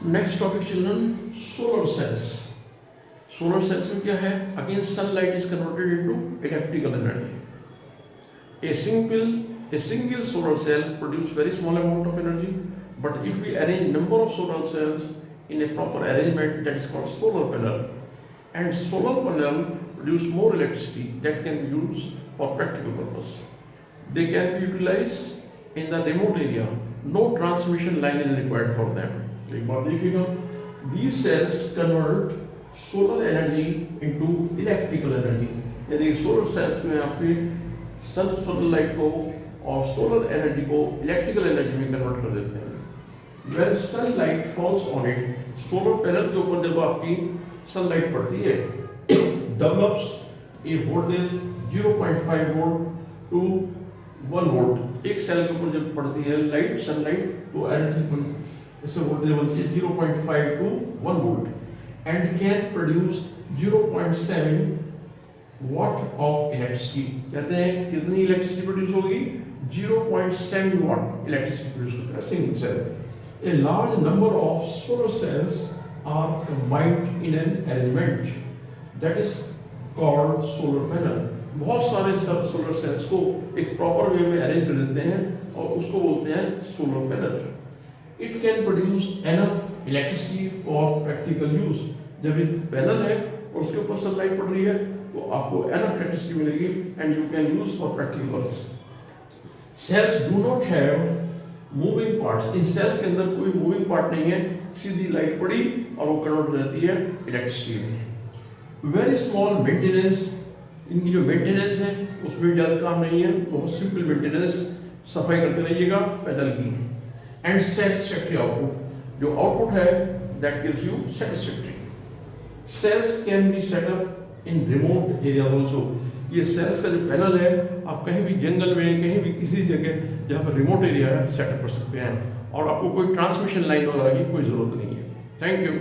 Next topic children, solar cells. Solar cells में क्या है? Again sunlight is converted into electrical energy. A single solar cell produce very small amount of energy, but if we arrange number of solar cells in a proper arrangement, that is called solar panel, and solar panel produce more electricity that can be used for practical purpose. They can be utilized in the remote area. No transmission line is required for them. एक बात देखिएगा, these cells convert solar energy into electrical energy. यानी solar cells जो है आपके solar light को और solar energy को इलेक्ट्रिकल एनर्जी में कन्वर्ट कर देते हैं। When sunlight falls on it, solar panel के ऊपर जब आपकी सनलाइट पड़ती है, develops a voltage 0.5 volt to 1 volt. एक सेल के ऊपर जब पड़ती है लाइट, सनलाइट, तो एनर्जी इससे वोल्टेज बनती है 0.5 to 1 volt and can produce 0.7 watt of electricity। कहते हैं कितनी इलेक्ट्रिसिटी प्रोड्यूस होगी? 0.7 watt electricity प्रोड्यूस करता है single cell. A large number of solar cells are combined in an arrangement that is called solar panel। बहुत सारे सब solar cells को एक प्रॉपर वे में अरेंज कर देते हैं और उसको बोलते हैं solar panel. It can produce enough electricity for practical use। जब इस पैनल है और उसके ऊपर सनलाइट पड़ रही है तो आपको enough electricity मिलेगी and you can use for practical purpose। Cells do not have moving parts। इन सेल्स के अंदर कोई मूविंग पार्ट नहीं है, सीधी लाइट पड़ी और वो कन्वर्ट हो जाती है इलेक्ट्रिसिटी में। वेरी स्मॉल मेंटेनेंस, इनकी जो मेंटेनेंस है उसमें ज़्यादा काम नहीं है, बहुत सिंपल मेंटेनेंस, सफाई करते रहिएगा पैनल की। एंड सेटिस्फैक्टरी आउटपुट, जो आउटपुट है that gives you satisfactory. Cells can be set up in remote area also. ये सेल्स का जो पैनल है आप कहीं भी जंगल में, कहीं भी किसी जगह जहाँ पर रिमोट एरिया है सेटअप कर सकते हैं और आपको कोई ट्रांसमिशन लाइन वगैरह की कोई ज़रूरत नहीं है। Thank you.